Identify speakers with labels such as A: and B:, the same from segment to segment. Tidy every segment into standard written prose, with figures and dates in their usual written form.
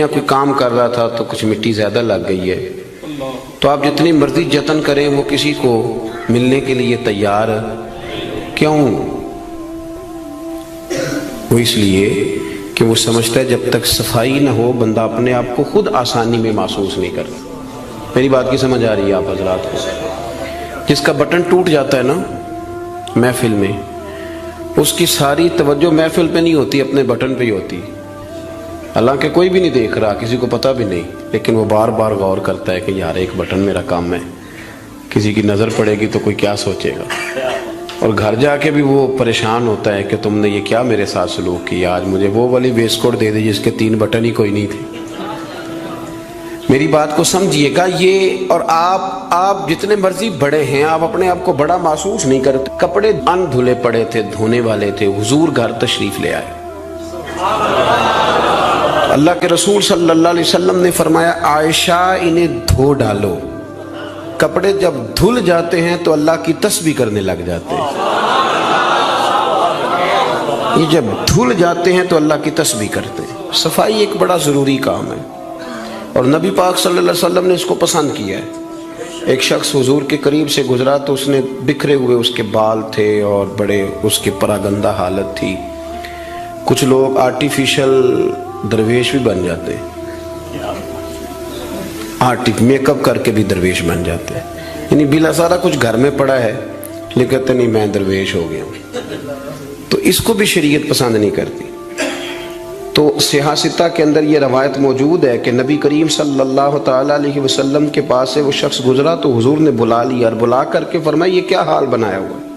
A: کوئی کام کر رہا تھا تو کچھ مٹی زیادہ لگ گئی ہے، تو آپ جتنی مرضی جتن کریں وہ کسی کو ملنے کے لیے تیار کیوں؟ وہ اس لیے کہ وہ سمجھتا ہے جب تک صفائی نہ ہو بندہ اپنے آپ کو خود آسانی میں محسوس نہیں کرتا۔ میری بات کی سمجھ آ رہی ہے آپ حضرات کو؟ جس کا بٹن ٹوٹ جاتا ہے نا محفل میں، اس کی ساری توجہ محفل پہ نہیں ہوتی، اپنے بٹن پہ ہی ہوتی، حالانکہ کوئی بھی نہیں دیکھ رہا، کسی کو پتہ بھی نہیں، لیکن وہ بار بار غور کرتا ہے کہ یار ایک بٹن میرا کام ہے، کسی کی نظر پڑے گی تو کوئی کیا سوچے گا، اور گھر جا کے بھی وہ پریشان ہوتا ہے کہ تم نے یہ کیا میرے ساتھ سلوک کیا، آج مجھے وہ والی ویسٹ کوٹ دے دی جس کے 3 بٹن ہی کوئی نہیں تھے۔ میری بات کو سمجھیے گا، یہ اور آپ جتنے مرضی بڑے ہیں، آپ اپنے آپ کو بڑا محسوس نہیں کرتے۔ کپڑے ان دھلے پڑے تھے، دھونے والے تھے، حضور گھر تشریف لے آئے۔ اللہ کے رسول صلی اللہ علیہ وسلم نے فرمایا عائشہ انہیں دھو ڈالو۔ کپڑے جب دھل جاتے ہیں تو اللہ کی تسبیح کرنے لگ جاتے ہیں، یہ جب دھل جاتے ہیں تو اللہ کی تسبیح کرتے ہیں۔ صفائی ایک بڑا ضروری کام ہے، اور نبی پاک صلی اللہ علیہ وسلم نے اس کو پسند کیا ہے۔ ایک شخص حضور کے قریب سے گزرا تو اس نے بکھرے ہوئے اس کے بال تھے اور بڑے اس کی پراگندہ حالت تھی۔ کچھ لوگ آرٹیفیشل درویش بھی بن جاتے ہیں، میک اپ کر کے بھی درویش بن جاتے ہیں، یعنی بلا سارا کچھ گھر میں پڑا ہے لیکن کہتے نہیں میں درویش ہو گیا ہوں، تو اس کو بھی شریعت پسند نہیں کرتی۔ تو صحیح ستہ کے اندر یہ روایت موجود ہے کہ نبی کریم صلی اللہ تعالی علیہ وسلم کے پاس سے وہ شخص گزرا تو حضور نے بلا لیا اور بلا کر کے فرمایا یہ کیا حال بنایا ہوا ہے،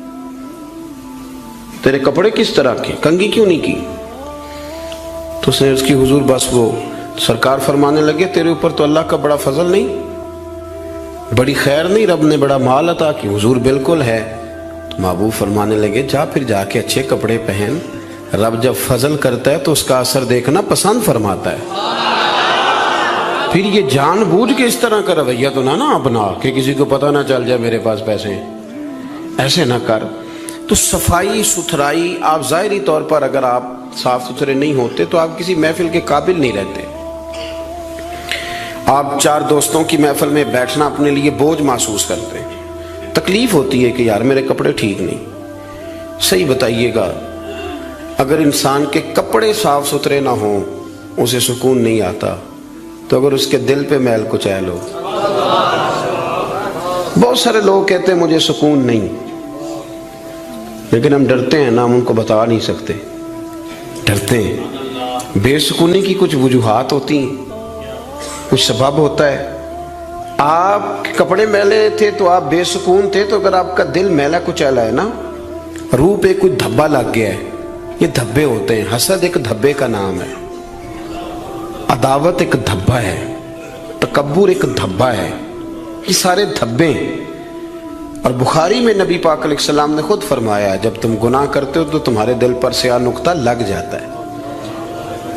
A: تیرے کپڑے کس طرح کے، کنگھی کیوں نہیں کی؟ تو اس نے اس کی حضور بس وہ سرکار فرمانے لگے تیرے اوپر تو اللہ کا بڑا فضل نہیں، بڑی خیر نہیں، رب نے بڑا مال عطا کی؟ حضور بالکل ہے۔ تو محبوب فرمانے لگے جا پھر جا کے اچھے کپڑے پہن، رب جب فضل کرتا ہے تو اس کا اثر دیکھنا پسند فرماتا ہے۔ پھر یہ جان بوجھ کے اس طرح کا رویہ تو نہ اپنا کہ کسی کو پتہ نہ چل جائے میرے پاس پیسے ہیں، ایسے نہ کر۔ تو صفائی ستھرائی، آپ ظاہری طور پر اگر آپ صاف ستھرے نہیں ہوتے تو آپ کسی محفل کے قابل نہیں رہتے۔ آپ 4 دوستوں کی محفل میں بیٹھنا اپنے لیے بوجھ محسوس کرتے ہیں، تکلیف ہوتی ہے کہ یار میرے کپڑے ٹھیک نہیں۔ صحیح بتائیے گا، اگر انسان کے کپڑے صاف ستھرے نہ ہوں اسے سکون نہیں آتا، تو اگر اس کے دل پہ میل کچیل ہو۔ بہت سارے لوگ کہتے ہیں مجھے سکون نہیں، لیکن ہم ڈرتے ہیں نا، ہم ان کو بتا نہیں سکتے، ڈرتے ہیں۔ بے سکونی کی کچھ وجوہات ہوتی ہیں، کچھ سبب ہوتا ہے۔ آپ کپڑے میلے تھے تو آپ بے سکون تھے، تو اگر آپ کا دل میلا کچیلا ہے نا، روح پہ کوئی دھبا لگ گیا ہے، یہ دھبے ہوتے ہیں۔ حسد ایک دھبے کا نام ہے، عداوت ایک دھبا ہے، تکبر ایک دھبا ہے، یہ سارے دھبے ہیں۔ اور بخاری میں نبی پاک علیہ السلام نے خود فرمایا جب تم گناہ کرتے ہو تو تمہارے دل پر سیاہ نقطہ لگ جاتا ہے،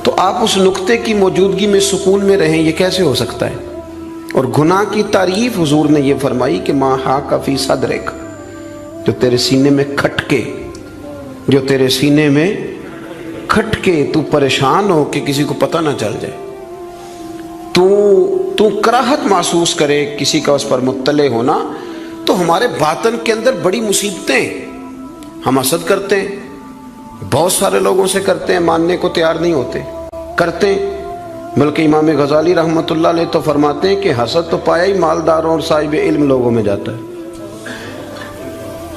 A: تو آپ اس نقطے کی موجودگی میں سکون میں رہیں، یہ کیسے ہو سکتا ہے؟ اور گناہ کی تعریف حضور نے یہ فرمائی کہ ما حاک فی صدرک، جو تیرے سینے میں کھٹکے، جو تیرے سینے میں کھٹکے، تو پریشان ہو کہ کسی کو پتہ نہ چل جائے، تو کراہت محسوس کرے کسی کا اس پر مطلع ہونا، تو ہمارے باطن کے اندر بڑی مصیبتیں، ہم حسد کرتے ہیں، بہت سارے لوگوں سے کرتے ہیں، ماننے کو تیار نہیں ہوتے، کرتے ہیں۔ بلکہ امام غزالی رحمۃ اللہ علیہ تو فرماتے ہیں کہ حسد تو پایا ہی مالداروں اور صاحب علم لوگوں میں جاتا ہے۔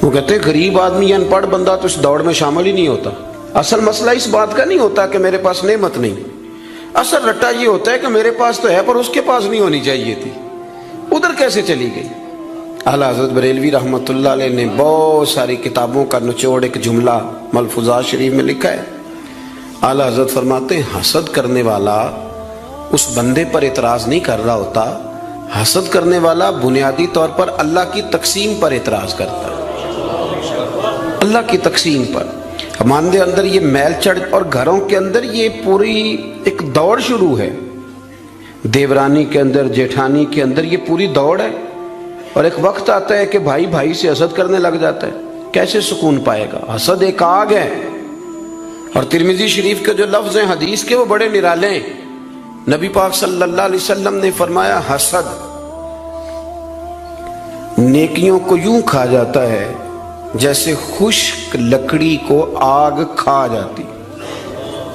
A: وہ کہتے ہیں غریب آدمی یا ان پڑھ بندہ تو اس دوڑ میں شامل ہی نہیں ہوتا۔ اصل مسئلہ اس بات کا نہیں ہوتا کہ میرے پاس نعمت نہیں، اصل رٹا یہ ہوتا ہے کہ میرے پاس تو ہے پر اس کے پاس نہیں ہونی چاہیے تھی، ادھر کیسے چلی گئی؟ اعلیٰ حضرت بریلوی رحمۃ اللہ علیہ نے بہت ساری کتابوں کا نچوڑ ایک جملہ ملفوظات شریف میں لکھا ہے۔ اعلیٰ حضرت فرماتے ہیں حسد کرنے والا اس بندے پر اعتراض نہیں کر رہا ہوتا، حسد کرنے والا بنیادی طور پر اللہ کی تقسیم پر اعتراض کرتا ہے، اللہ کی تقسیم پر۔ ہمارے اندر یہ میل چڑھ، اور گھروں کے اندر یہ پوری ایک دوڑ شروع ہے، دیورانی کے اندر، جیٹھانی کے اندر یہ پوری دوڑ ہے، اور ایک وقت آتا ہے کہ بھائی بھائی سے حسد کرنے لگ جاتا ہے، کیسے سکون پائے گا؟ حسد ایک آگ ہے، اور ترمذی شریف کے جو لفظ ہیں حدیث کے وہ بڑے نرالے ہیں۔ نبی پاک صلی اللہ علیہ وسلم نے فرمایا حسد نیکیوں کو یوں کھا جاتا ہے جیسے خشک لکڑی کو آگ کھا جاتی،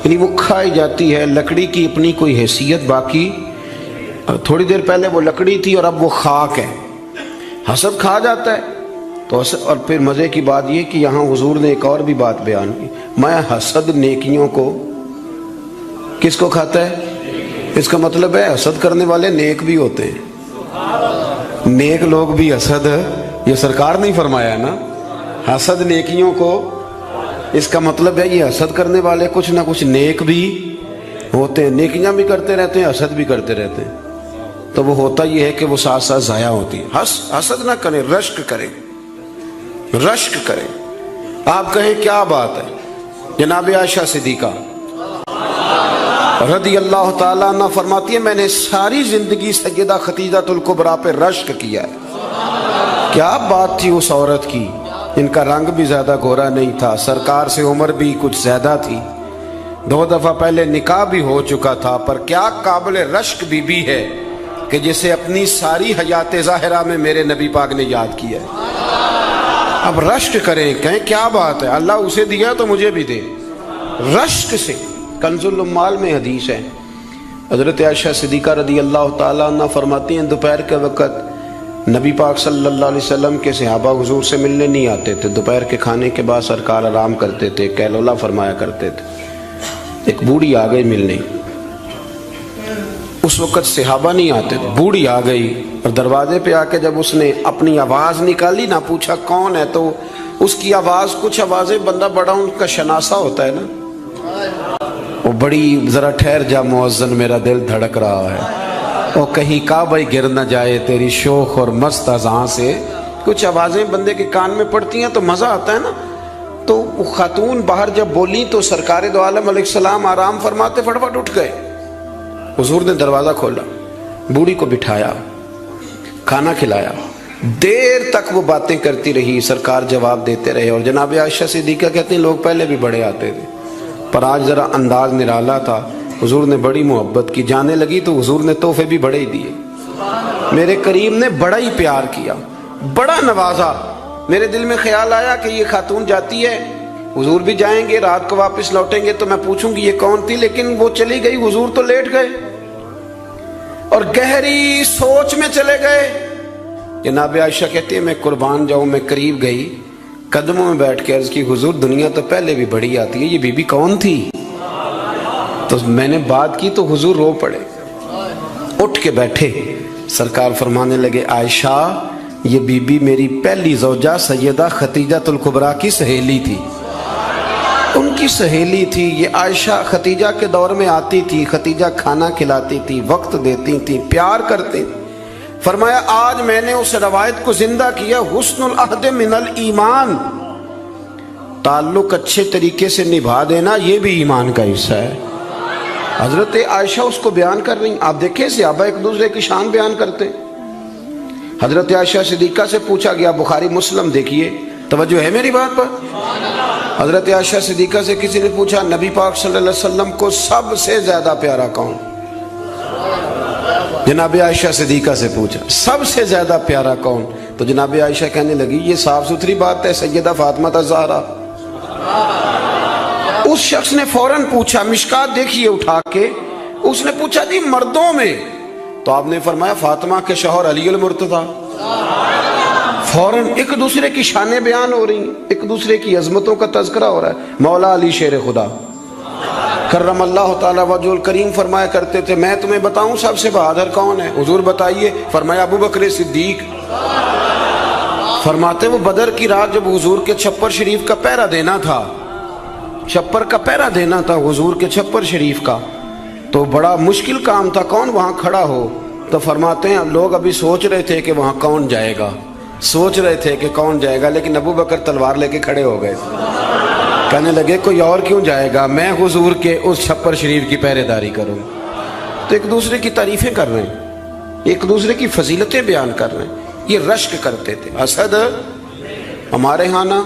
A: یعنی وہ کھائی جاتی ہے، لکڑی کی اپنی کوئی حیثیت باقی، تھوڑی دیر پہلے وہ لکڑی تھی اور اب وہ خاک ہے، حسد کھا جاتا ہے۔ تو اور پھر مزے کی بات یہ کہ یہاں حضور نے ایک اور بھی بات بیان کی، میں حسد نیکیوں کو کس کو کھاتا ہے؟ اس کا مطلب ہے حسد کرنے والے نیک بھی ہوتے ہیں، نیک لوگ بھی حسد، یہ سرکار نے فرمایا نا، حسد نیکیوں کو، اس کا مطلب ہے یہ حسد کرنے والے کچھ نہ کچھ نیک بھی ہوتے ہیں، نیکیاں بھی کرتے رہتے ہیں، حسد بھی کرتے رہتے ہیں۔ تو وہ ہوتا یہ ہے کہ وہ ساتھ ساتھ ضائع ہوتی ہے۔ حسد نہ کریں، رشک کریں، رشک کریں۔ آپ کہیں کیا بات ہے؟ جناب عائشہ صدیقہ رضی اللہ تعالیٰ عنہ فرماتی ہے میں نے ساری زندگی سیدہ خدیجہ الکبریٰ پہ رشک کیا ہے۔ کیا بات تھی اس عورت کی، ان کا رنگ بھی زیادہ گورا نہیں تھا، سرکار سے عمر بھی کچھ زیادہ تھی، 2 دفعہ پہلے نکاح بھی ہو چکا تھا، پر کیا قابل رشک بی ہے کہ جسے اپنی ساری حیات ظاہرہ میں میرے نبی پاک نے یاد کیا ہے۔ اب رشک کریں، کہیں کیا بات ہے، اللہ اسے دیا تو مجھے بھی دے، رشک سے۔ کنز العمال میں حدیث ہے، حضرت عائشہ صدیقہ رضی اللہ تعالیٰ عنہ فرماتی ہیں دوپہر کے وقت نبی پاک صلی اللہ علیہ وسلم کے صحابہ حضور سے ملنے نہیں آتے تھے، دوپہر کے کھانے کے بعد سرکار آرام کرتے تھے، کیلولہ فرمایا کرتے تھے۔ ایک بوڑھی آ گئی ملنے، اس وقت صحابہ نہیں آتے تھے، بوڑھی آ گئی اور دروازے پہ آ کے جب اس نے اپنی آواز نکالی نہ، پوچھا کون ہے، تو اس کی آواز، کچھ آوازیں بندہ بڑا ان کا شناسا ہوتا ہے نا، وہ بڑی ذرا ٹھہر جا مؤذن میرا دل دھڑک رہا ہے، وہ کہیں کعبہ گر نہ جائے تیری شوخ اور مست اذان سے، کچھ آوازیں بندے کے کان میں پڑتی ہیں تو مزہ آتا ہے نا۔ تو وہ خاتون باہر جب بولی تو سرکار دو عالم علیہ السلام آرام فرماتے فٹافٹ اٹھ گئے، حضور نے دروازہ کھولا، بوڑھی کو بٹھایا، کھانا کھلایا، دیر تک وہ باتیں کرتی رہی، سرکار جواب دیتے رہے۔ اور جناب عائشہ صدیقہ کہتے ہیں لوگ پہلے بھی بڑے آتے تھے پر آج ذرا انداز نرالا تھا، حضور نے بڑی محبت کی، جانے لگی تو حضور نے تحفے بھی بڑے ہی دیے، میرے کریم نے بڑا ہی پیار کیا، بڑا نوازا۔ میرے دل میں خیال آیا کہ یہ خاتون جاتی ہے، حضور بھی جائیں گے، رات کو واپس لوٹیں گے تو میں پوچھوں گی یہ کون تھی، لیکن وہ چلی گئی، حضور تو لیٹ گئے اور گہری سوچ میں چلے گئے۔ جناب عائشہ کہتے ہیں میں قربان جاؤں، میں قریب گئی، قدموں میں بیٹھ کے عرض کی حضور دنیا تو پہلے بھی بڑی آتی ہے، یہ بی بی کون تھی؟ تو میں نے بات کی تو حضور رو پڑے، اٹھ کے بیٹھے، سرکار فرمانے لگے عائشہ یہ بی بی میری پہلی زوجہ سیدہ خدیجہ الکبریٰ کی سہیلی تھی، ان کی سہیلی تھی یہ عائشہ، خدیجہ کے دور میں آتی تھی، خدیجہ کھانا کھلاتی تھی، وقت دیتی تھی، پیار کرتی تھی۔ فرمایا آج میں نے اس روایت کو زندہ کیا، حسن العہد من الایمان، تعلق اچھے طریقے سے نبھا دینا یہ بھی ایمان کا حصہ ہے۔ حضرت عائشہ اس کو بیان کر رہی ہیں، آپ دیکھیں صحابہ ایک دوسرے کی شان بیان کرتے ہیں۔ حضرت عائشہ صدیقہ سے پوچھا گیا، بخاری مسلم دیکھیے، توجہ ہے میری بات پر؟ حضرت عائشہ صدیقہ سے کسی نے پوچھا نبی پاک صلی اللہ علیہ وسلم کو سب سے زیادہ پیارا کون؟ جناب عائشہ صدیقہ سے پوچھا سب سے زیادہ پیارا کون؟ تو جناب عائشہ کہنے لگی یہ صاف ستھری بات ہے، سیدہ فاطمہ الزہرا۔ اس شخص نے فوراً پوچھا، مشکات دیکھیے اٹھا کے، اس نے پوچھا جی مردوں میں؟ تو آپ نے فرمایا فاطمہ کے شوہر علی المرتضیٰ۔ فوراً ایک دوسرے کی شانیں بیان ہو رہی ہیں، ایک دوسرے کی عظمتوں کا تذکرہ ہو رہا ہے۔ مولا علی شیر خدا کرم اللہ تعالیٰ وجہ الکریم فرمایا کرتے تھے میں تمہیں بتاؤں سب سے بہادر کون ہے؟ حضور بتائیے، فرمایا ابو بکر صدیق۔ فرماتے وہ بدر کی رات جب حضور کے چھپر شریف کا پہرا دینا تھا، چھپر کا پہرا دینا تھا حضور کے چھپر شریف کا، تو بڑا مشکل کام تھا، کون وہاں کھڑا ہو؟ تو فرماتے ہیں لوگ ابھی سوچ رہے تھے کہ وہاں کون جائے گا، سوچ رہے تھے کہ کون جائے گا، لیکن ابو بکر تلوار لے کے کھڑے ہو گئے، کہنے لگے کوئی اور کیوں جائے گا، میں حضور کے اس چھپر شریف کی پہرے داری کروں۔ تو ایک دوسرے کی تعریفیں کر رہے ہیں، ایک دوسرے کی فضیلتیں بیان کر رہے ہیں، یہ رشک کرتے تھے۔ حسد ہمارے ہاں نا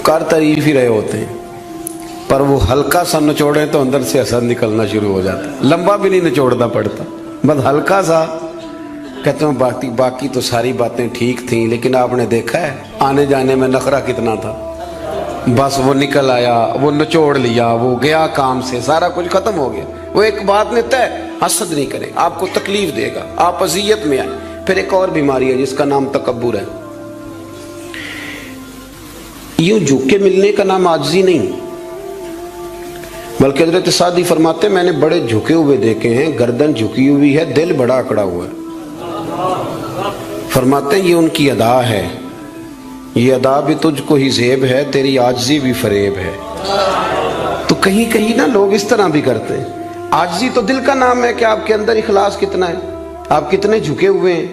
A: کر تعریف ہی رہے ہوتے ہیں، پر وہ ہلکا سا نچوڑے تو اندر سے اثر نکلنا شروع ہو جاتا ہے. لمبا بھی نہیں نچوڑنا پڑتا، بس ہلکا سا. کہتے ہیں باقی تو ساری باتیں ٹھیک تھیں، لیکن آپ نے دیکھا ہے آنے جانے میں نخرہ کتنا تھا. بس وہ نکل آیا، وہ نچوڑ لیا، وہ گیا کام سے، سارا کچھ ختم ہو گیا. وہ ایک بات نے طے، حسد نہیں کرے، آپ کو تکلیف دے گا، آپ اذیت میں آئے. پھر ایک اور بیماری ہے جس کا نام تکبر ہے. یوں جھک کے ملنے کا نام عاجزی نہیں، بلکہ حضرت سعدی فرماتے ہیں میں نے بڑے جھکے ہوئے دیکھے ہیں، گردن جھکی ہوئی ہے، دل بڑا اکڑا ہوا ہے. فرماتے ہیں یہ ان کی ادا ہے، یہ ادا بھی تجھ کو ہی زیب ہے، تیری عاجزی بھی فریب ہے. تو کہیں کہیں نا لوگ اس طرح بھی کرتے ہیں. عاجزی تو دل کا نام ہے کہ آپ کے اندر اخلاص کتنا ہے، آپ کتنے جھکے ہوئے ہیں،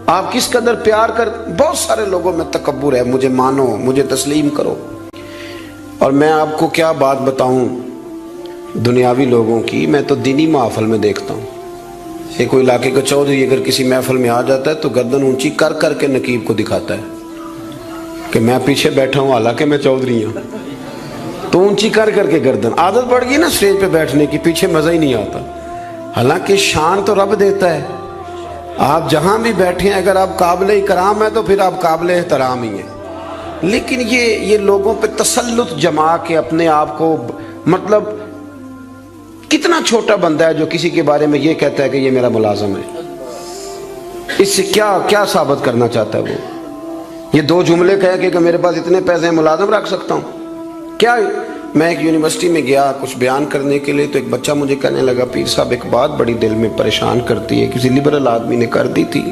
A: آپ کس قدر پیار کر. بہت سارے لوگوں میں تکبر ہے، مجھے مانو، مجھے تسلیم کرو. اور میں آپ کو کیا بات بتاؤں دنیاوی لوگوں کی، میں تو دینی محفل میں دیکھتا ہوں. یہ کوئی علاقے کا چودھری اگر کسی محفل میں آ جاتا ہے تو گردن اونچی کر کر کے نقیب کو دکھاتا ہے کہ میں پیچھے بیٹھا ہوں حالانکہ میں چودھری ہوں. تو اونچی کر کر کے گردن، عادت پڑ گئی نا اسٹیج پہ بیٹھنے کی، پیچھے مزہ ہی نہیں آتا. حالانکہ شان تو رب دیتا ہے. آپ جہاں بھی بیٹھے ہیں اگر آپ قابل اکرام ہیں تو پھر آپ قابل احترام ہی ہیں. لیکن یہ لوگوں پہ تسلط جما کے اپنے آپ کو، مطلب کتنا چھوٹا بندہ ہے جو کسی کے بارے میں یہ کہتا ہے کہ یہ میرا ملازم ہے. اس سے کیا ثابت کرنا چاہتا ہے وہ؟ یہ دو جملے کہہ کہ میرے پاس اتنے پیسے ہیں ملازم رکھ سکتا ہوں کیا؟ میں ایک یونیورسٹی میں گیا کچھ بیان کرنے کے لیے، تو ایک بچہ مجھے کہنے لگا پیر صاحب ایک بات بڑی دل میں پریشان کرتی ہے، کسی لبرل آدمی نے کر دی تھی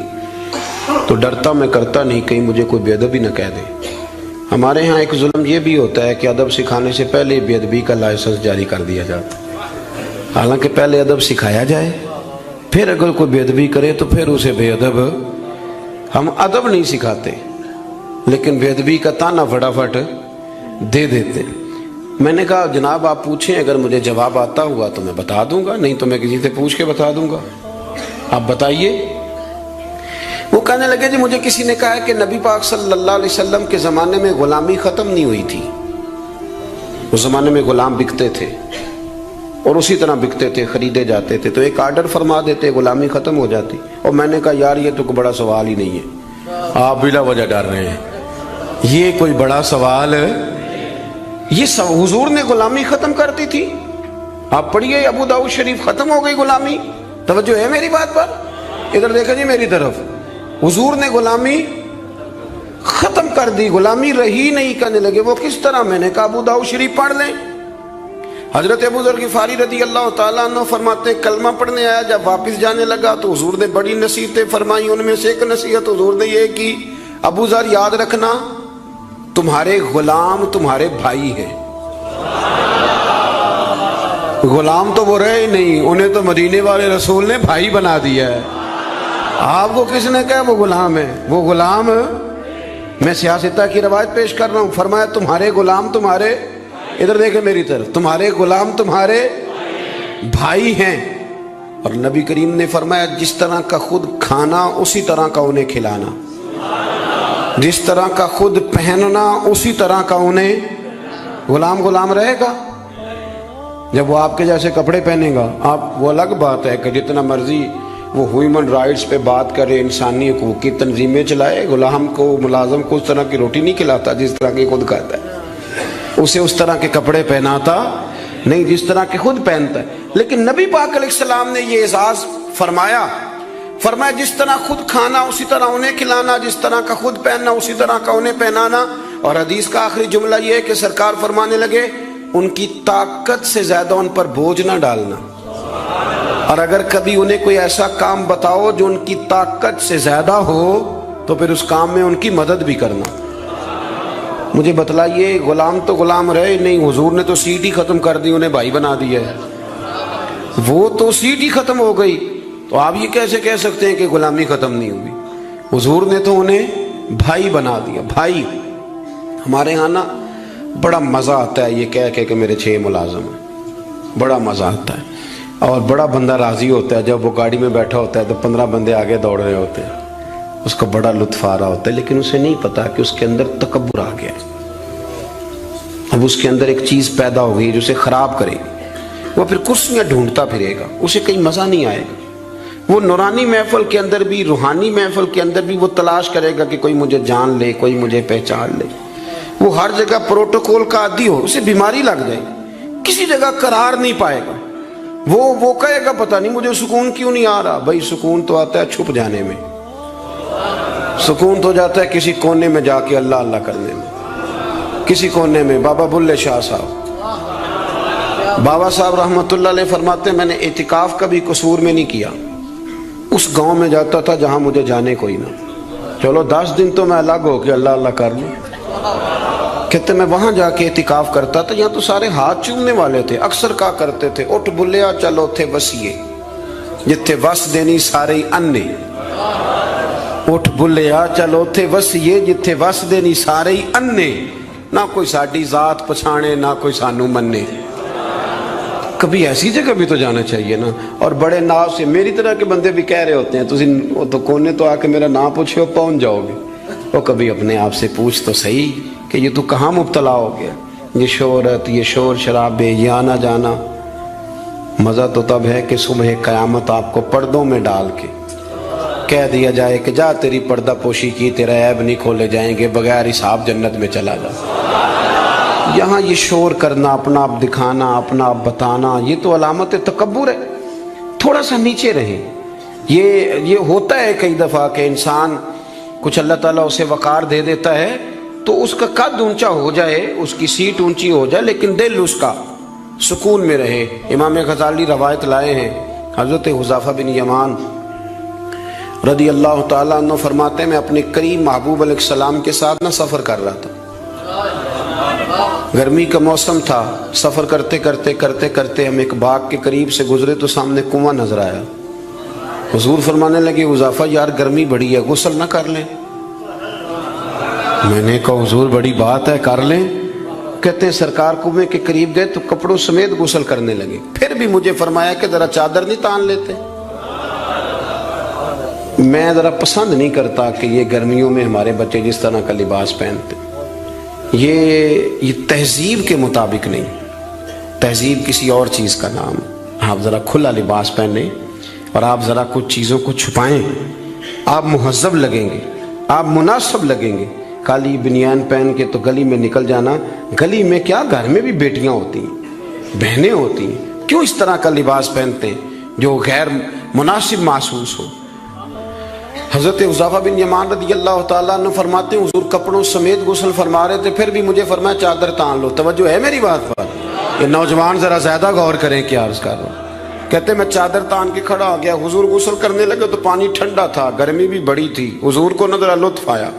A: تو ڈرتا میں کرتا نہیں کہیں مجھے کوئی بے ادبی نہ کہہ دے. ہمارے ہاں ایک ظلم یہ بھی ہوتا ہے کہ ادب سکھانے سے پہلے بے ادبی کا لائسنس جاری کر دیا جاتا ہے. حالانکہ پہلے ادب سکھایا جائے، پھر اگر کوئی بے ادبی کرے تو پھر اسے بے ادب. ہم ادب نہیں سکھاتے لیکن بے ادبی کا تانا فٹافٹ دے دیتے. میں نے کہا جناب آپ پوچھیں، اگر مجھے جواب آتا ہوا تو میں بتا دوں گا، نہیں تو میں کسی سے پوچھ کے بتا دوں گا. آپ بتائیے. وہ کہنے لگے جی مجھے کسی نے کہا ہے کہ نبی پاک صلی اللہ علیہ وسلم کے زمانے میں غلامی ختم نہیں ہوئی تھی. اس زمانے میں غلام بکتے تھے اور اسی طرح بکتے تھے، خریدے جاتے تھے، تو ایک آرڈر فرما دیتے غلامی ختم ہو جاتی. اور میں نے کہا یار یہ تو کوئی بڑا سوال ہی نہیں ہے، آپ بلا وجہ ڈر رہے ہیں، یہ کوئی بڑا سوال ہے. یہ حضور نے غلامی ختم کر دی تھی. آپ پڑھیے ابو داؤد شریف، ختم ہو گئی غلامی. توجہ ہے میری بات پر؟ ادھر دیکھا جی میری طرف. حضور نے غلامی ختم کر دی، غلامی رہی نہیں. کہنے لگے وہ کس طرح؟ میں نے کہا ابو داؤد شریف پڑھ لیں. حضرت ابو ذر غفاری رضی اللہ تعالیٰ عنہ فرماتے ہیں کلمہ پڑھنے آیا، جب واپس جانے لگا تو حضور نے بڑی نصیحتیں فرمائی. ان میں سے ایک نصیحت حضور نے یہ کی ابو ذر یاد رکھنا تمہارے غلام تمہارے بھائی ہیں. غلام تو وہ رہے ہی نہیں، انہیں تو مدینے والے رسول نے بھائی بنا دیا ہے. آپ کو کس نے کہا وہ غلام ہے؟ وہ غلام، میں سیاستہ کی روایت پیش کر رہا ہوں. فرمایا تمہارے غلام تمہارے، ادھر دیکھیں میری طرف، تمہارے غلام تمہارے بھائی ہیں. اور نبی کریم نے فرمایا جس طرح کا خود کھانا اسی طرح کا انہیں کھلانا، جس طرح کا خود پہننا اسی طرح کا انہیں. غلام رہے گا جب وہ آپ کے جیسے کپڑے پہنے گا. آپ وہ الگ بات ہے کہ جتنا مرضی وہ ہیومن رائٹس پہ بات کرے، انسانی حقوق کی تنظیمیں چلائے، غلام کو ملازم کو اس طرح کی روٹی نہیں کھلاتا جس طرح کی خود کھاتا ہے. اسے اس طرح کے کپڑے پہناتا نہیں جس طرح کے خود پہنتا ہے. لیکن نبی پاک علیہ السلام نے یہ اعزاز فرمایا جس طرح خود کھانا اسی طرح انہیں کھلانا، جس طرح کا خود پہننا اسی طرح کا انہیں پہنانا. اور حدیث کا آخری جملہ یہ ہے کہ سرکار فرمانے لگے ان کی طاقت سے زیادہ ان پر بوجھ نہ ڈالنا، اور اگر کبھی انہیں کوئی ایسا کام بتاؤ جو ان کی طاقت سے زیادہ ہو تو پھر اس کام میں ان کی مدد بھی کرنا. مجھے بتلائیے غلام تو غلام رہے نہیں، حضور نے تو سیٹ ہی ختم کر دی، انہیں بھائی بنا دیا ہے. وہ تو سیٹ ہی ختم ہو گئی، تو آپ یہ کیسے کہہ سکتے ہیں کہ غلامی ختم نہیں ہوئی؟ حضور نے تو انہیں بھائی بنا دیا. بھائی ہمارے ہاں نا بڑا مزہ آتا ہے یہ کہہ کہ میرے 6 ملازم ہیں، بڑا مزہ آتا ہے. اور بڑا بندہ راضی ہوتا ہے جب وہ گاڑی میں بیٹھا ہوتا ہے تو 15 بندے آگے دوڑ رہے ہوتے ہیں، اس کو بڑا لطف آ رہا ہوتا ہے. لیکن اسے نہیں پتا کہ اس کے اندر تکبر آ گیا. اب اس کے اندر ایک چیز پیدا ہو گئی جو اسے خراب کرے گی، وہ پھر کرسیاں ڈھونڈتا پھرے گا، اسے کہیں مزہ نہیں آئے گا۔ وہ نورانی محفل کے اندر بھی، روحانی محفل کے اندر بھی وہ تلاش کرے گا کہ کوئی مجھے جان لے، کوئی مجھے پہچان لے۔ وہ ہر جگہ پروٹوکول کا عادی ہو، اسے بیماری لگ جائے، کسی جگہ قرار نہیں پائے گا۔ وہ کہے گا پتہ نہیں مجھے سکون کیوں نہیں آ رہا۔ بھائی سکون تو آتا ہے چھپ جانے میں، سکون تو جاتا ہے کسی کونے میں جا کے اللہ اللہ کرنے میں، کسی کونے میں۔ بابا بلے شاہ صاحب، بابا صاحب رحمۃ اللہ علیہ فرماتے ہیں میں نے اعتکاف کبھی قصور میں نہیں کیا، اس گاؤں میں جاتا تھا جہاں مجھے جانے کوئی نہ، چلو 10 دن تو میں الگ ہو کے اللہ اللہ کر لوں۔ کہتے میں وہاں جا کے اعتکاف کرتا تھا، یہاں تو سارے ہاتھ چومنے والے تھے، اکثر کہا کرتے تھے اٹھ بلیا چلو تھے وسیے جتھے وس دینی سارے انے، اٹھ بلیا چلو تھے وسیے جتھے وس دینی سارے انے، نہ کوئی ساڈی ذات پچھانے نہ کوئی سانو منے۔ کبھی ایسی جگہ بھی تو جانا چاہیے نا۔ اور بڑے ناز سے میری طرح کے بندے بھی کہہ رہے ہوتے ہیں تسی وہ تو کونے تو آ کے میرا نام پوچھے پہنچ جاؤ گے۔ وہ کبھی اپنے آپ سے پوچھ تو صحیح کہ یہ تو کہاں مبتلا ہو گیا، یہ شہرت، یہ شور شرابے، یہ آنا جانا۔ مزہ تو تب ہے کہ صبح قیامت آپ کو پردوں میں ڈال کے کہہ دیا جائے کہ جا تیری پردہ پوشی کی، تیرا عیب نہیں کھولے جائیں گے، بغیر حساب جنت میں چلا جا۔ یہاں یہ شور کرنا، اپنا آپ دکھانا، اپنا آپ بتانا، یہ تو علامت تکبر ہے۔ تھوڑا سا نیچے رہیں۔ یہ ہوتا ہے کئی دفعہ کہ انسان کچھ اللہ تعالیٰ اسے وقار دے دیتا ہے تو اس کا قد اونچا ہو جائے، اس کی سیٹ اونچی ہو جائے، لیکن دل اس کا سکون میں رہے۔ امام غزالی روایت لائے ہیں، حضرت حذیفہ بن یمان رضی اللہ تعالیٰ عنہ فرماتے ہیں میں اپنے قریب محبوب علیہ السلام کے ساتھ نہ سفر کر رہا تھا، گرمی کا موسم تھا، سفر کرتے کرتے کرتے کرتے ہم ایک باغ کے قریب سے گزرے تو سامنے کنواں نظر آیا۔ حضور فرمانے لگے حذیفہ یار گرمی بڑی ہے، غسل نہ کر لیں؟ میں نے کہا حضور بڑی بات ہے، کر لیں۔ کہتے ہیں سرکار کنویں کے قریب گئے تو کپڑوں سمیت غسل کرنے لگے، پھر بھی مجھے فرمایا کہ ذرا چادر نہیں تان لیتے؟ میں ذرا پسند نہیں کرتا کہ یہ گرمیوں میں ہمارے بچے جس طرح کا لباس پہنتے، یہ تہذیب کے مطابق نہیں، تہذیب کسی اور چیز کا نام ہے۔ آپ ذرا کھلا لباس پہنیں اور آپ ذرا کچھ چیزوں کو چھپائیں، آپ مہذب لگیں گے، آپ مناسب لگیں گے۔ کالی بنیان پہن کے تو گلی میں نکل جانا، گلی میں کیا گھر میں بھی بیٹیاں ہوتی ہیں، بہنیں ہوتی ہیں، کیوں اس طرح کا لباس پہنتے ہیں جو غیر مناسب محسوس ہو؟ حضرت حذیفہ بن یمان رضی اللہ تعالیٰ عنہ فرماتے ہیں حضور کپڑوں سمیت غسل فرما رہے تھے، پھر بھی مجھے فرمایا چادر تان لو۔ توجہ ہے میری بات پر؟ یہ نوجوان ذرا زیادہ غور کریں کیا عرض کر رہا ہوں۔ کہتے میں چادر تان کے کھڑا ہو گیا، حضور غسل کرنے لگے تو پانی ٹھنڈا تھا، گرمی بھی بڑی تھی، حضور کو نہ ذرا لطف آیا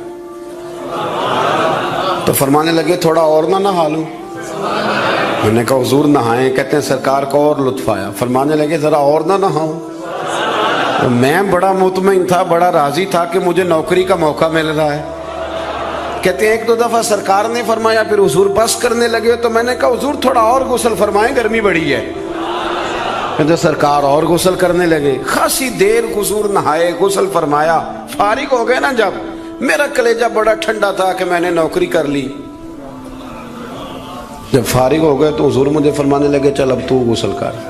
A: تو فرمانے لگے تھوڑا اور نہ نہا لوں؟ میں نے کہا حضور نہائیں۔ کہتے ہیں سرکار کو اور لطف آیا، فرمانے لگے ذرا اور نہ نہاؤں؟ میں بڑا مطمئن تھا، بڑا راضی تھا کہ مجھے نوکری کا موقع مل رہا ہے۔ کہتے ہیں ایک دو دفعہ سرکار نے فرمایا، پھر حضور بس کرنے لگے تو میں نے کہا حضور تھوڑا اور غسل فرمائیں، گرمی بڑی ہے۔ کہتے سرکار اور غسل کرنے لگے، خاصی دیر حضور نہائے، غسل فرمایا، فارغ ہو گئے نا جب، میرا کلیجہ بڑا ٹھنڈا تھا کہ میں نے نوکری کر لی۔ جب فارغ ہو گئے تو حضور مجھے فرمانے لگے چل اب تو غسل کر۔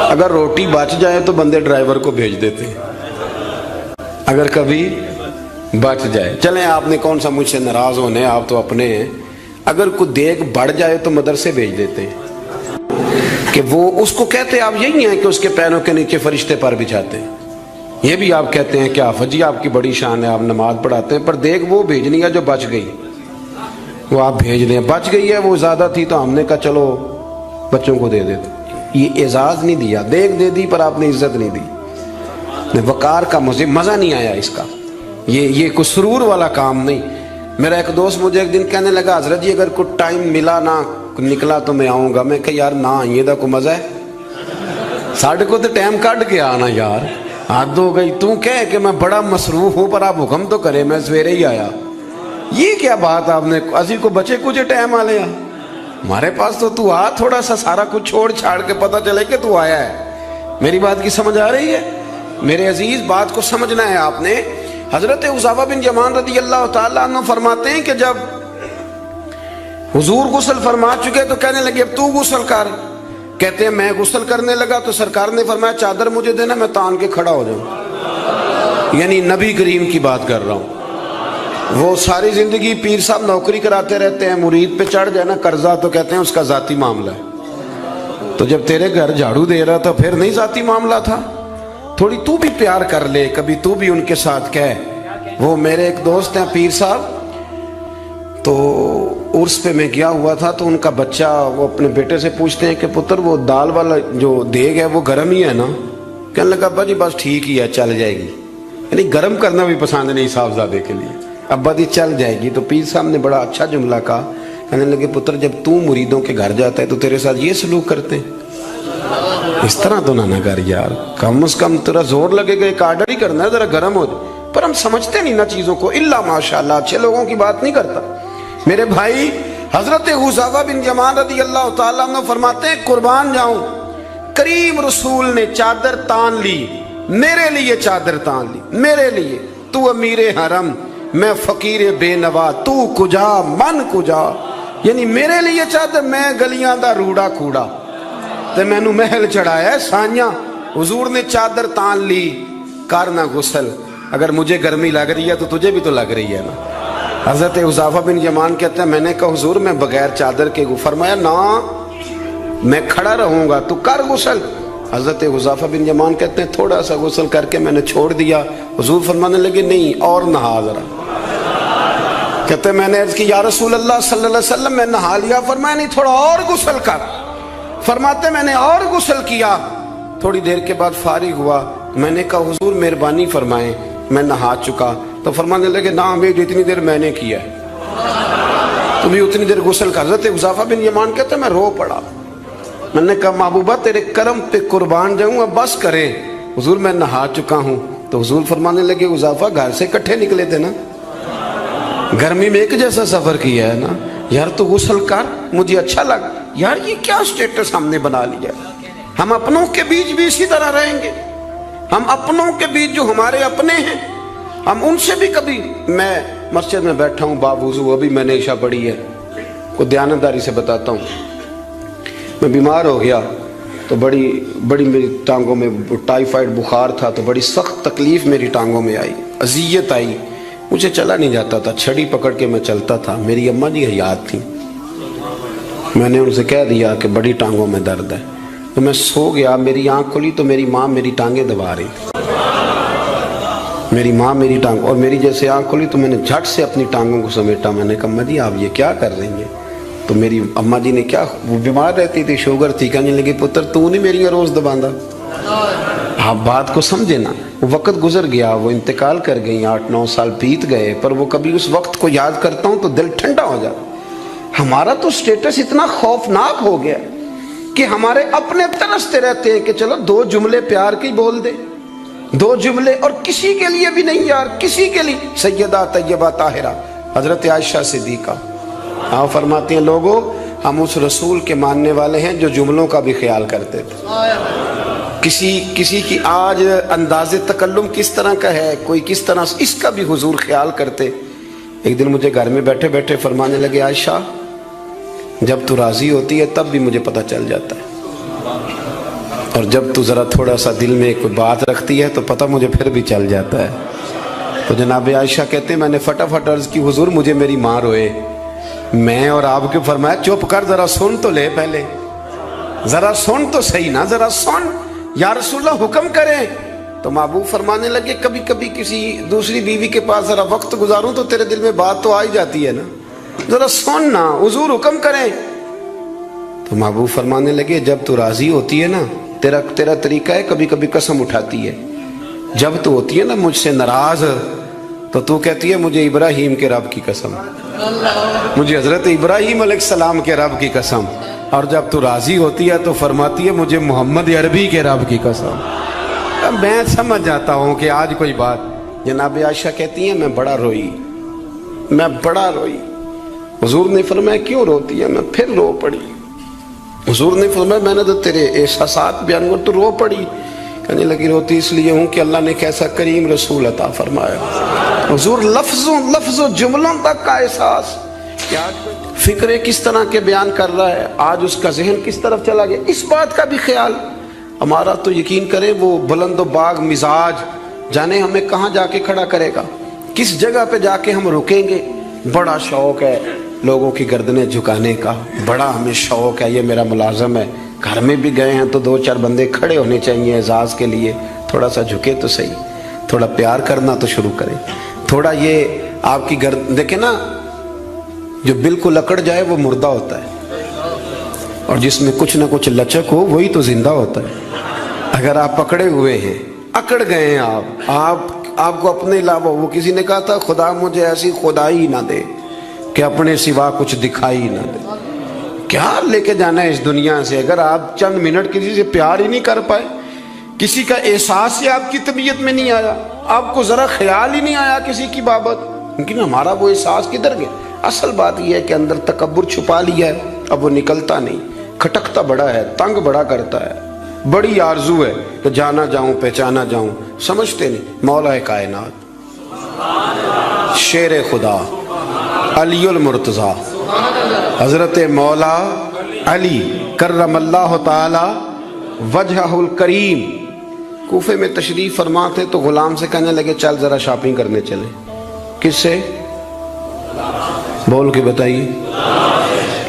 A: اگر روٹی بچ جائے تو بندے ڈرائیور کو بھیج دیتے ہیں، اگر کبھی بچ جائے۔ چلیں آپ نے کون سا مجھ سے ناراض ہونے، آپ تو اپنے ہیں۔ اگر کوئی دیگ بڑھ جائے تو مدرسے بھیج دیتے ہیں کہ وہ اس کو کہتے آپ یہی ہیں کہ اس کے پیروں کے نیچے فرشتے پر بچھاتے ہیں، یہ بھی آپ کہتے ہیں کہ حافظ جی آپ کی بڑی شان ہے، آپ نماز پڑھاتے ہیں، پر دیگ وہ بھیجنی ہے جو بچ گئی، وہ آپ بھیج دیں۔ بچ گئی ہے، وہ زیادہ تھی تو ہم نے کہا چلو بچوں کو دے دیتے۔ یہ اعزاز نہیں دیا، دیگ دے دی پر آپ نے عزت نہیں دی، وقار کا مزہ نہیں آیا اس کا، یہ کوئی سرور والا کام نہیں۔ میرا ایک دوست مجھے ایک دن کہنے لگا حضرت جی اگر کوئی ٹائم ملا نہ نکلا تو میں آؤں گا۔ میں کہا یار نہ یہ دا کوئی مزہ ہے، ساڑھے کو تو ٹائم کٹ کے آنا یار، حد ہو گئی۔ تو کہے کہ میں بڑا مصروف ہوں پر آپ حکم تو کرے، میں سویرے ہی آیا۔ یہ کیا بات آپ نے، اسی کو بچے کچھ ٹائم آ لیا ہمارے پاس تو آ، تھوڑا سا سارا کچھ چھوڑ چھاڑ کے پتہ چلے کہ تو آیا ہے۔ میری بات کی سمجھ آ رہی ہے؟ میرے عزیز بات کو سمجھنا ہے آپ نے حضرت حذیفہ بن یمان رضی اللہ تعالیٰ عنہ فرماتے ہیں کہ جب حضور غسل فرما چکے تو کہنے لگے اب تو غسل کر. کہتے ہیں میں غسل کرنے لگا تو سرکار نے فرمایا چادر مجھے دینا میں تان کے کھڑا ہو جاؤں. یعنی نبی کریم کی بات کر رہا ہوں. وہ ساری زندگی پیر صاحب نوکری کراتے رہتے ہیں, مرید پہ چڑھ جائے نا قرضہ تو کہتے ہیں اس کا ذاتی معاملہ ہے. تو جب تیرے گھر جھاڑو دے رہا تھا پھر نہیں ذاتی معاملہ تھا؟ تھوڑی تو بھی پیار کر لے, کبھی تو بھی ان کے ساتھ کہہ. وہ میرے ایک دوست ہیں پیر صاحب, تو عرس پہ میں گیا ہوا تھا تو ان کا بچہ وہ اپنے بیٹے سے پوچھتے ہیں کہ پتر وہ دال والا جو دیگ ہے وہ گرم ہی ہے نا؟ کہنے لگا ابا جی بس ٹھیک ہی ہے چل جائے گی. یعنی گرم کرنا بھی پسند نہیں صاحبزادے کے لیے. ابا جی چل جائے گی. تو پیر صاحب نے بڑا اچھا جملہ کہا, کہنے لگے پتر جب تو مریدوں کے گھر جاتا ہے تو تیرے ساتھ یہ سلوک کرتے ہیں؟ اس طرح تو نہ کر یار, کم از کم تیرا زور لگے گا ایک آرڈر ہی کرنا ہے ذرا گرم ہو جائے. پر ہم سمجھتے نہیں نا چیزوں کو. الا ماشاءاللہ اچھے لوگوں کی بات نہیں کرتا. میرے بھائی حضرت حذیفہ بن یمان رضی اللہ تعالیٰ عنہ فرماتے ہیں قربان جاؤں کریم رسول نے چادر تان لی, میرے لیے چادر تان لی, میرے لیے. تو امیر حرم میں فقیر بے نوا, تو کجا من کجا. یعنی میرے لیے چادر, میں گلیاں دا روڑا کوڑا تے میں نو محل چڑھایا ہے سانیاں. حضور نے چادر تان لی, کرنا غسل. اگر مجھے گرمی لگ رہی ہے تو تجھے بھی تو لگ رہی ہے نا. حضرت حذیفہ بن یمان کہتے ہیں میں نے کہا حضور میں بغیر چادر کے. فرمایا نا میں کھڑا رہوں گا, تو کر غسل. حضرت حذیفہ بن یمان کہتے ہیں تھوڑا سا غسل کر کے میں نے چھوڑ دیا. حضور فرمانے لگے نہیں اور نہا ذرا. کہتے ہیں میں نے عرض کی یا رسول اللہ صلی اللہ علیہ وسلم میں نہا لیا. فرمایا نہیں تھوڑا اور غسل کر. فرماتے میں نے اور غسل کیا. تھوڑی دیر کے بعد فارغ ہوا. میں نے کہا حضور مہربانی فرمائیں میں نہا چکا. تو فرمانے لگے نا ہمیں جتنی دیر میں نے کیا ہے تو بھی اتنی دیر غسل کر. حضرت حذیفہ بن یمان کہتے ہیں میں رو پڑا. میں نے کہا محبوبہ تیرے کرم پہ قربان جاؤں, اب بس کریں. حضور میں نہا چکا ہوں. تو حضور فرمانے لگے حذیفہ گھر سے کٹھے نکلے تھے نا, گرمی میں ایک جیسا سفر کیا ہے نا یار, تو غسل کر. مجھے اچھا لگا یار یہ کیا سٹیٹس ہم نے بنا لیا. ہم اپنوں کے بیچ بھی اسی طرح رہیں گے. ہم اپنوں کے بیچ جو ہمارے اپنے ہیں ہم ان سے بھی کبھی. میں مسجد میں بیٹھا ہوں باوضو, ابھی میں نے عشاء پڑھی ہے. کو دیانتداری سے بتاتا ہوں, میں بیمار ہو گیا تو بڑی میری ٹانگوں میں ٹائیفائڈ بخار تھا, تو بڑی سخت تکلیف میری ٹانگوں میں آئی, اذیت آئی. مجھے چلا نہیں جاتا تھا, چھڑی پکڑ کے میں چلتا تھا. میری اماں جی حیات تھیں, میں نے ان سے کہہ دیا کہ بڑی ٹانگوں میں درد ہے. تو میں سو گیا, میری آنکھ کھلی تو میری ماں میری ٹانگیں دبا رہی. میری ماں میری ٹانگ, اور میری جیسے آنکھ کھلی تو میں نے جھٹ سے اپنی ٹانگوں کو سمیٹا. میں نے کہا اماں جی آپ یہ کیا کر رہی ہیں؟ تو میری اماں جی نے کیا, وہ بیمار رہتی تھی, شوگر تھی, کہنے لگی پتر تو نہیں میری روز دباندہ. آپ بات کو سمجھے نا. وہ وقت گزر گیا, وہ انتقال کر گئی, 8-9 سال بیت گئے, پر وہ کبھی اس وقت کو یاد کرتا ہوں تو دل ٹھنڈا ہو جاتا. ہمارا تو سٹیٹس اتنا خوفناک ہو گیا کہ ہمارے اپنے ترستے رہتے ہیں کہ چلو 2 جملے پیار کے بول دے, 2 جملے, اور کسی کے لیے بھی نہیں یار, کسی کے لیے. سیدہ طیبہ طاہرہ حضرت عائشہ صدیقہ آپ فرماتی ہیں لوگوں ہم اس رسول کے ماننے والے ہیں جو جملوں کا بھی خیال کرتے تھے. کسی کی آج انداز تکلم کس طرح کا ہے, کوئی کس طرح, اس کا بھی حضور خیال کرتے. ایک دن مجھے گھر میں بیٹھے بیٹھے فرمانے لگے عائشہ جب تو راضی ہوتی ہے تب بھی مجھے پتہ چل جاتا ہے, اور جب تو ذرا تھوڑا سا دل میں کوئی بات رکھتی ہے تو پتہ مجھے پھر بھی چل جاتا ہے. تو جناب عائشہ کہتے ہیں میں نے فٹافٹ عرض کی حضور مجھے میری ماں روئے. میں اور آپ کے فرمایا چپ کر ذرا سن تو لے, پہلے ذرا سن تو صحیح نا, ذرا سن یا رسول اللہ حکم کریں. تو محبوب فرمانے لگے کبھی کبھی کسی دوسری بیوی کے پاس ذرا وقت گزاروں تو تیرے دل میں بات تو آ ہی جاتی ہے نا, ذرا سن نا, حضور حکم کریں. تو محبوب فرمانے لگے جب تو راضی ہوتی ہے نا تیرا طریقہ ہے کبھی کبھی قسم اٹھاتی ہے. جب تو ہوتی ہے نا مجھ سے ناراض تو کہتی ہے مجھے ابراہیم کے رب کی قسم, مجھے حضرت ابراہیم علیہ السلام کے رب کی قسم. اور جب تو راضی ہوتی ہے تو فرماتی ہے مجھے محمد عربی کے رب کی قسم. میں سمجھ جاتا ہوں کہ آج کوئی بات. جناب عائشہ کہتی ہیں میں بڑا روئی. حضور نے فرمایا کیوں روتی ہے؟ میں پھر رو پڑی. حضور نے فرمایا میں نے تو تیرے احساسات بیان کر تو رو پڑی. کہنے لگی روتی اس لیے ہوں کہ اللہ نے کیسا کریم رسول عطا فرمایا، حضور لفظوں جملوں تک کا احساس، فکریں کس طرح کے بیان کر رہا ہے، آج اس کا ذہن کس طرف چلا گیا، اس بات کا بھی خیال ہمارا تو یقین کریں وہ بلند و باغ مزاج جانے ہمیں کہاں جا کے کھڑا کرے گا، کس جگہ پہ جا کے ہم رکیں گے۔ بڑا شوق ہے لوگوں کی گردنیں جھکانے کا، بڑا ہمیں شوق ہے، یہ میرا ملازم ہے، گھر میں بھی گئے ہیں تو 2-4 بندے کھڑے ہونے چاہیے اعزاز کے لیے، تھوڑا سا جھکے تو صحیح، تھوڑا پیار کرنا تو شروع کریں، تھوڑا یہ آپ کی گردن دیکھیں نا، جو بالکل اکڑ جائے وہ مردہ ہوتا ہے، اور جس میں کچھ نہ کچھ لچک ہو وہی تو زندہ ہوتا ہے۔ اگر آپ پکڑے ہوئے ہیں، اکڑ گئے ہیں آپ کو اپنے علاوہ، وہ کسی نے کہا تھا خدا مجھے ایسی خدائی نہ دے کہ اپنے سوا کچھ دکھائی نہ دے۔ کیا لے کے جانا ہے اس دنیا سے اگر آپ چند منٹ کسی سے پیار ہی نہیں کر پائے، کسی کا احساس ہی آپ کی طبیعت میں نہیں آیا، آپ کو ذرا خیال ہی نہیں آیا کسی کی بابت، لیکن ہمارا وہ احساس کدھر گیا؟ اصل بات یہ ہے کہ اندر تکبر چھپا لیا ہے، اب وہ نکلتا نہیں، کھٹکتا بڑا ہے، تنگ بڑا کرتا ہے، بڑی آرزو ہے کہ جانا جاؤں پہچانا جاؤں، سمجھتے نہیں۔ مولا کائنات شیر خدا علی المرتضیٰ حضرت مولا علی کرم اللہ تعالی وجہہ الکریم کوفے میں تشریف فرما تھے تو غلام سے کہنے لگے چل ذرا شاپنگ کرنے چلیں۔ کس سے؟ بول کے بتائیے۔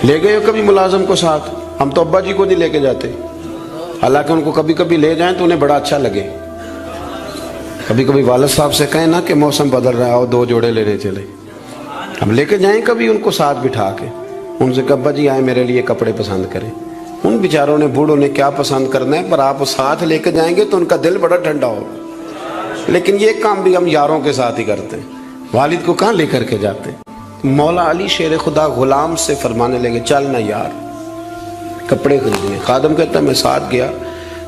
A: لے گئے ہو کبھی ملازم کو ساتھ؟ ہم تو ابا جی کو نہیں لے کے جاتے، حالانکہ ان کو کبھی کبھی لے جائیں تو انہیں بڑا اچھا لگے۔ کبھی کبھی والد صاحب سے کہیں نا کہ موسم بدل رہا ہے اور 2 جوڑے لینے چلے، ہم لے کے جائیں کبھی ان کو ساتھ بٹھا کے، ان سے کہ ابا جی آئیں میرے لیے کپڑے پسند کریں۔ ان بیچاروں نے بوڑھوں نے کیا پسند کرنا ہے، پر آپ ساتھ لے کے جائیں گے تو ان کا دل بڑا ٹھنڈا ہوگا۔ لیکن یہ کام بھی ہم یاروں کے ساتھ ہی کرتے ہیں، والد کو کہاں لے کر کے جاتے ہیں۔ مولا علی شیر خدا غلام سے فرمانے لگے چل نا یار کپڑے خریدنے۔ خادم کہتا ہے میں ساتھ گیا،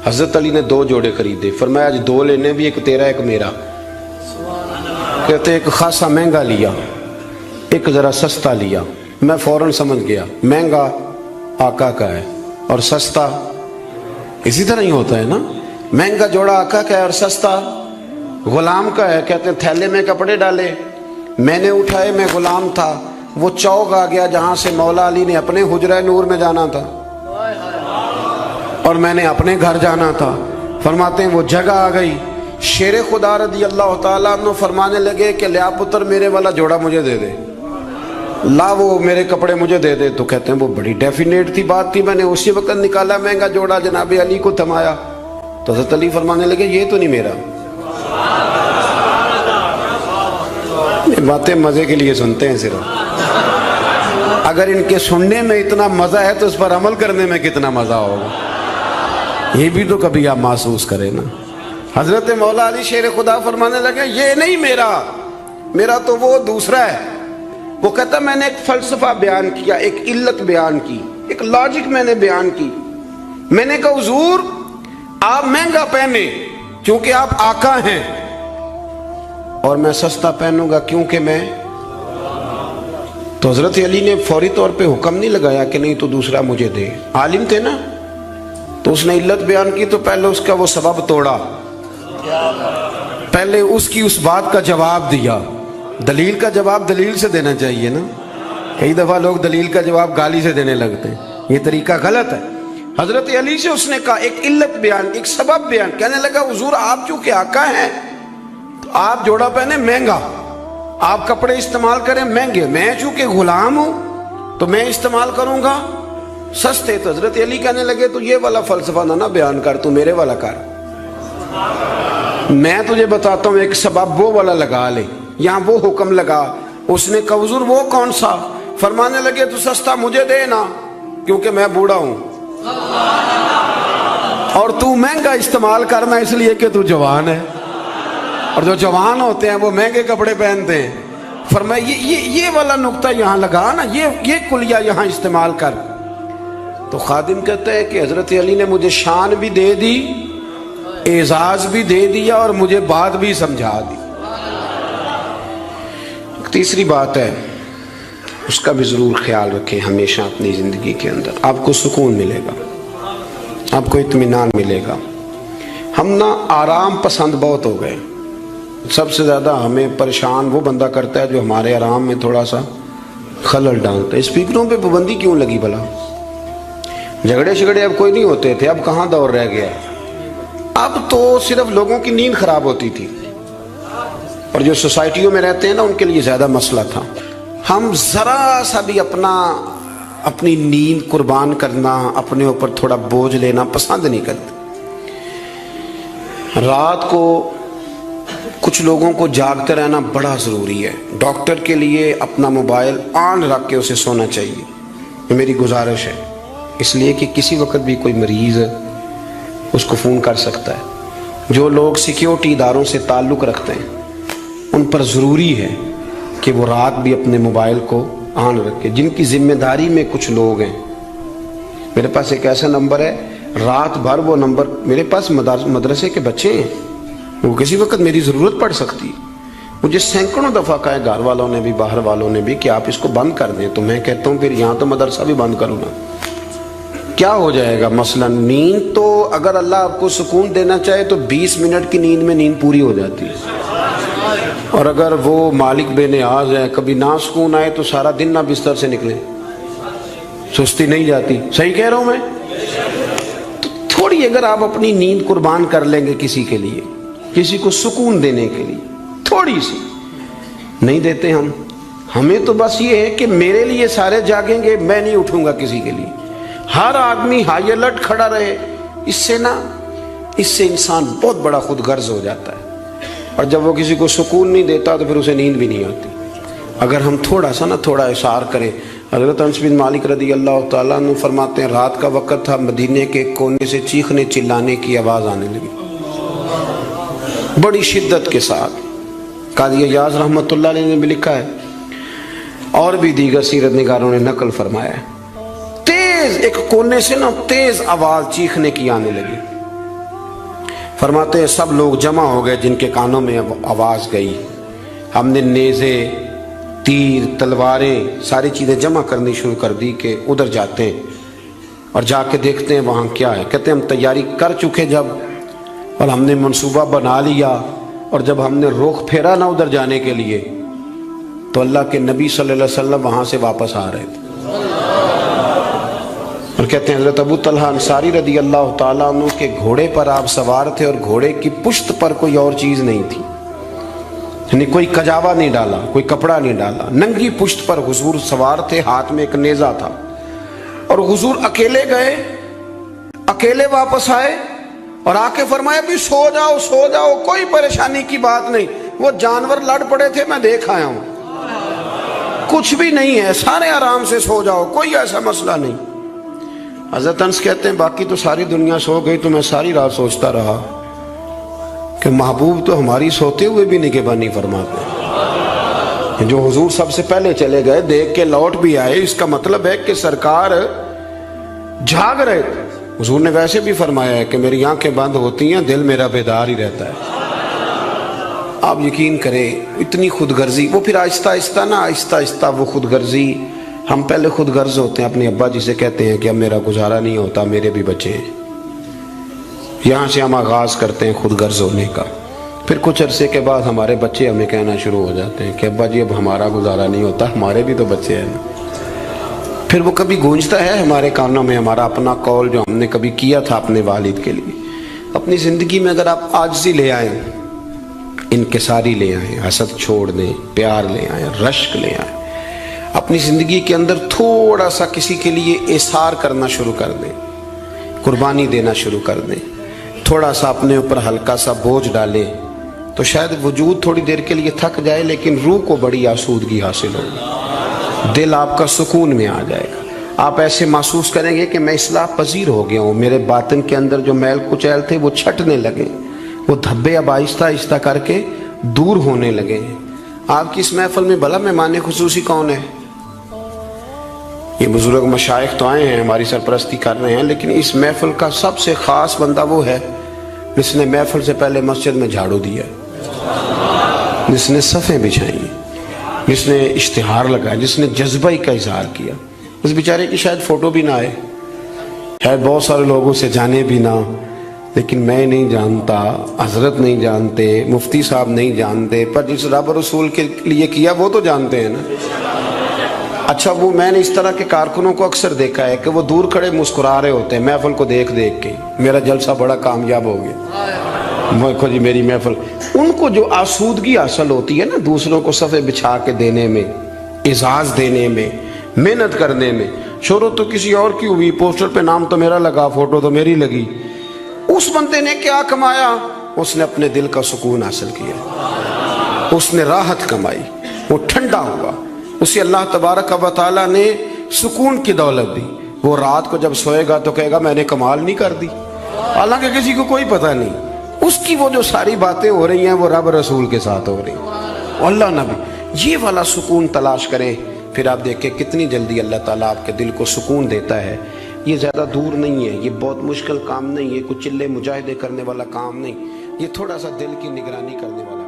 A: حضرت علی نے 2 جوڑے خریدے، فرمایا آج 2 لینے بھی، ایک تیرا ایک میرا۔ کہتے ایک خاصا مہنگا لیا، ایک ذرا سستا لیا۔ میں فوراً سمجھ گیا مہنگا آقا کا ہے اور سستا اسی طرح ہی ہوتا ہے نا، مہنگا جوڑا آقا کا ہے اور سستا غلام کا ہے۔ کہتے ہیں تھیلے میں کپڑے ڈالے، میں نے اٹھائے، میں غلام تھا، وہ چوک آ گیا جہاں سے مولا علی نے اپنے حجرہ نور میں جانا تھا اور میں نے اپنے گھر جانا تھا۔ فرماتے ہیں وہ جگہ آ گئی، شیر خدا رضی اللہ تعالیٰ عنہ فرمانے لگے کہ لیا پتر میرے والا جوڑا مجھے دے دے، لا وہ میرے کپڑے مجھے دے دے۔ تو کہتے ہیں وہ بڑی ڈیفینیٹ تھی بات تھی، میں نے اسی وقت نکالا مہنگا جوڑا، جناب علی کو تھمایا تو حضرت علی فرمانے لگے یہ تو نہیں میرا۔ باتیں مزے کے لیے سنتے ہیں صرف، اگر ان کے سننے میں اتنا مزہ ہے تو اس پر عمل کرنے میں کتنا مزہ ہوگا، یہ بھی تو کبھی آپ محسوس کریں نا۔ حضرت مولا علی شیر خدا فرمانے لگے یہ نہیں میرا تو وہ دوسرا ہے۔ وہ کہتا میں نے ایک فلسفہ بیان کیا، ایک علت بیان کی، ایک لاجک میں نے بیان کی۔ میں نے کہا حضور آپ مہنگا پہنے کیونکہ آپ آقا ہیں، اور میں سستا پہنوں گا کیونکہ میں۔ تو حضرت علی نے فوری طور پہ حکم نہیں لگایا کہ نہیں تو دوسرا مجھے دے، عالم تھے نا، تو اس نے علت بیان کی تو پہلے اس کا وہ سبب توڑا، پہلے اس کی اس بات کا جواب دیا۔ دلیل کا جواب دلیل سے دینا چاہیے نا، کئی دفعہ لوگ دلیل کا جواب گالی سے دینے لگتے ہیں، یہ طریقہ غلط ہے۔ حضرت علی سے اس نے کہا ایک علت بیان، ایک سبب بیان، کہنے لگا حضور آپ چونکہ آقا ہیں تو آپ جوڑا پہنے مہنگا، آپ کپڑے استعمال کریں مہنگے، میں چونکہ غلام ہوں تو میں استعمال کروں گا سستے۔ تو حضرت علی کہنے لگے تو یہ والا فلسفہ نہ بیان کر، تو میرے والا کر، میں تجھے بتاتا ہوں ایک سبب وہ والا لگا لے، یہاں وہ حکم لگا۔ اس نے کہا حضور وہ کون سا؟ فرمانے لگے تو سستا مجھے دے نا کیونکہ میں بوڑھا ہوں، اور تو مہنگا استعمال کرنا اس لیے کہ تو جوان ہے، اور جو جوان ہوتے ہیں وہ مہنگے کپڑے پہنتے ہیں۔ فرمایا یہ والا نقطہ یہاں لگا نا، یہ کلیہ یہاں استعمال کر۔ تو خادم کہتا ہے کہ حضرت علی نے مجھے شان بھی دے دی، اعزاز بھی دے دیا، اور مجھے بات بھی سمجھا دی۔ تیسری بات ہے اس کا بھی ضرور خیال رکھیں ہمیشہ اپنی زندگی کے اندر، آپ کو سکون ملے گا، آپ کو اطمینان ملے گا۔ ہم نا آرام پسند بہت ہو گئے. سب سے زیادہ ہمیں پریشان وہ بندہ کرتا ہے جو ہمارے آرام میں تھوڑا سا خلل ڈالتا ہے. اسپیکروں پہ پابندی کیوں لگی بھلا؟ جھگڑے شگڑے اب کوئی نہیں ہوتے تھے، اب کہاں دور رہ گیا. اب تو صرف لوگوں کی نیند خراب ہوتی تھی، اور جو سوسائٹیوں میں رہتے ہیں نا ان کے لیے زیادہ مسئلہ تھا. ہم ذرا سا بھی اپنی نیند قربان کرنا، اپنے اوپر تھوڑا بوجھ لینا پسند نہیں کرتے. رات کو کچھ لوگوں کو جاگتے رہنا بڑا ضروری ہے. ڈاکٹر کے لیے اپنا موبائل آن رکھ کے اسے سونا چاہیے، یہ میری گزارش ہے. اس لیے کہ کسی وقت بھی کوئی مریض اس کو فون کر سکتا ہے. جو لوگ سیکیورٹی اداروں سے تعلق رکھتے ہیں ان پر ضروری ہے کہ وہ رات بھی اپنے موبائل کو آن رکھے. جن کی ذمہ داری میں کچھ لوگ ہیں، میرے پاس ایک ایسا نمبر ہے، رات بھر وہ نمبر، میرے پاس مدرسے کے بچے ہیں، وہ کسی وقت میری ضرورت پڑ سکتی ہے. مجھے سینکڑوں دفعہ کہا ہے گھر والوں نے بھی باہر والوں نے بھی کہ آپ اس کو بند کر دیں، تو میں کہتا ہوں پھر یہاں تو مدرسہ بھی بند کروں نا. کیا ہو جائے گا؟ مثلا نیند تو اگر اللہ آپ کو سکون دینا چاہے تو 20 منٹ کی نیند میں نیند پوری ہو جاتی ہے. اور اگر وہ مالک بے نیاز ہے، کبھی نہ سکون آئے تو سارا دن نہ بستر سے نکلے، سستی نہیں جاتی. صحیح کہہ رہا ہوں میں؟ تو تھوڑی اگر آپ اپنی نیند قربان کر لیں گے کسی کے لیے، کسی کو سکون دینے کے لیے، تھوڑی سی نہیں دیتے ہم. ہمیں تو بس یہ ہے کہ میرے لیے سارے جاگیں گے، میں نہیں اٹھوں گا کسی کے لیے. ہر آدمی ہائی الرٹ کھڑا رہے. اس سے انسان بہت بڑا خود غرض ہو جاتا ہے، اور جب وہ کسی کو سکون نہیں دیتا تو پھر اسے نیند بھی نہیں آتی. اگر ہم تھوڑا احسار کریں. حضرت انس بن مالک رضی اللہ تعالیٰ عنہ فرماتے ہیں رات کا وقت تھا، مدینے کے کونے سے چیخنے چلانے کی آواز آنے لگی بڑی شدت کے ساتھ. قاضی ایاز رحمۃ اللہ علیہ نے بھی لکھا ہے، اور بھی دیگر سیرت نگاروں نے نقل فرمایا ہے، ایک کونے سے نا تیز آواز چیخنے کی آنے لگی. فرماتے ہیں سب لوگ جمع ہو گئے جن کے کانوں میں آواز گئی. ہم نے نیزے، تیر، تلواریں، ساری چیزیں جمع کرنی شروع کر دی کہ ادھر جاتے ہیں اور جا کے دیکھتے ہیں وہاں کیا ہے. کہتے ہیں ہم تیاری کر چکے جب، اور ہم نے منصوبہ بنا لیا، اور جب ہم نے رخ پھیرا نا ادھر جانے کے لیے تو اللہ کے نبی صلی اللہ علیہ وسلم وہاں سے واپس آ رہے تھے. اور کہتے ہیں حضرت ابو طلحہ انصاری رضی اللہ تعالیٰ عنہ کے گھوڑے پر آپ سوار تھے، اور گھوڑے کی پشت پر کوئی اور چیز نہیں تھی، یعنی کوئی کجاوا نہیں ڈالا، کوئی کپڑا نہیں ڈالا، ننگی پشت پر حضور سوار تھے. ہاتھ میں ایک نیزہ تھا، اور حضور اکیلے گئے، اکیلے واپس آئے، اور آ کے فرمایا بھی سو جاؤ سو جاؤ، کوئی پریشانی کی بات نہیں. وہ جانور لڑ پڑے تھے، میں دیکھ آیا ہوں، کچھ بھی نہیں ہے، سارے آرام سے سو جاؤ، کوئی ایسا مسئلہ نہیں. حضرت انس کہتے ہیں باقی تو ساری دنیا سو گئی تو میں ساری رات سوچتا رہا کہ محبوب تو ہماری سوتے ہوئے بھی نگہبانی فرماتے. جو حضور سب سے پہلے چلے گئے، دیکھ کے لوٹ بھی آئے، اس کا مطلب ہے کہ سرکار جاگ رہے تھے. حضور نے ویسے بھی فرمایا ہے کہ میری آنکھیں بند ہوتی ہیں، دل میرا بیدار ہی رہتا ہے. آپ یقین کریں اتنی خود غرضی، وہ پھر آہستہ آہستہ وہ خود غرضی. ہم پہلے خود غرض ہوتے ہیں، اپنے ابا جسے کہتے ہیں کہ اب میرا گزارا نہیں ہوتا، میرے بھی بچے ہیں. یہاں سے ہم آغاز کرتے ہیں خود غرض ہونے کا. پھر کچھ عرصے کے بعد ہمارے بچے ہمیں کہنا شروع ہو جاتے ہیں کہ ابا جی اب ہمارا گزارا نہیں ہوتا، ہمارے بھی تو بچے ہیں. پھر وہ کبھی گونجتا ہے ہمارے کانوں میں ہمارا اپنا قول جو ہم نے کبھی کیا تھا اپنے والد کے لیے. اپنی زندگی میں اگر آپ عاجزی لے آئیں، انکساری لے آئیں، حسد چھوڑ دیں، پیار لے آئیں، رشک لے آئیں، اپنی زندگی کے اندر تھوڑا سا کسی کے لیے احسار کرنا شروع کر دیں، قربانی دینا شروع کر دیں، تھوڑا سا اپنے اوپر ہلکا سا بوجھ ڈالیں، تو شاید وجود تھوڑی دیر کے لیے تھک جائے لیکن روح کو بڑی آسودگی حاصل ہوگی، دل آپ کا سکون میں آ جائے گا. آپ ایسے محسوس کریں گے کہ میں اصلاح پذیر ہو گیا ہوں، میرے باطن کے اندر جو میل کچیل تھے وہ چھٹنے لگے، وہ دھبے اب آہستہ آہستہ کر کے دور ہونے لگے. آپ کی اس محفل میں بھلا مہمان خصوصی کون ہے؟ یہ بزرگ مشائخ تو آئے ہیں، ہماری سرپرستی کر رہے ہیں، لیکن اس محفل کا سب سے خاص بندہ وہ ہے جس نے محفل سے پہلے مسجد میں جھاڑو دیا، جس نے صفیں بچھائیں، جس نے اشتہار لگایا، جس نے جذبہ کا اظہار کیا. اس بیچارے کی شاید فوٹو بھی نہ آئے، شاید بہت سارے لوگوں سے جانے بھی نہ، لیکن میں نہیں جانتا، حضرت نہیں جانتے، مفتی صاحب نہیں جانتے، پر جس رب رسول کے لیے کیا وہ تو جانتے ہیں نا۔ اچھا وہ میں نے اس طرح کے کارکنوں کو اکثر دیکھا ہے کہ وہ دور کھڑے مسکرا رہے ہوتے ہیں محفل کو دیکھ دیکھ کے، میرا جلسہ بڑا کامیاب ہو گیا، دیکھو جی میری محفل۔ ان کو جو آسودگی حاصل ہوتی ہے نا دوسروں کو صفحے بچھا کے دینے میں، اعزاز دینے میں، محنت کرنے میں، شہرت تو کسی اور کی ہوئی، پوسٹر پہ نام تو میرا لگا، فوٹو تو میری لگی، اس بندے نے کیا کمایا؟ اس نے اپنے دل کا سکون حاصل کیا، اس نے راحت کمائی، وہ ٹھنڈا ہوا، اسے اللہ تبارک و تعالیٰ نے سکون کی دولت دی۔ وہ رات کو جب سوئے گا تو کہے گا میں نے کمال نہیں کر دی، حالانکہ کسی کو کوئی پتہ نہیں، اس کی وہ جو ساری باتیں ہو رہی ہیں وہ رب رسول کے ساتھ ہو رہی ہیں، اللہ نبی۔ یہ والا سکون تلاش کریں، پھر آپ دیکھیں کتنی جلدی اللہ تعالیٰ آپ کے دل کو سکون دیتا ہے۔ یہ زیادہ دور نہیں ہے، یہ بہت مشکل کام نہیں ہے، کچھ چلے مجاہدے کرنے والا کام نہیں، یہ تھوڑا سا دل کی نگرانی کرنے والا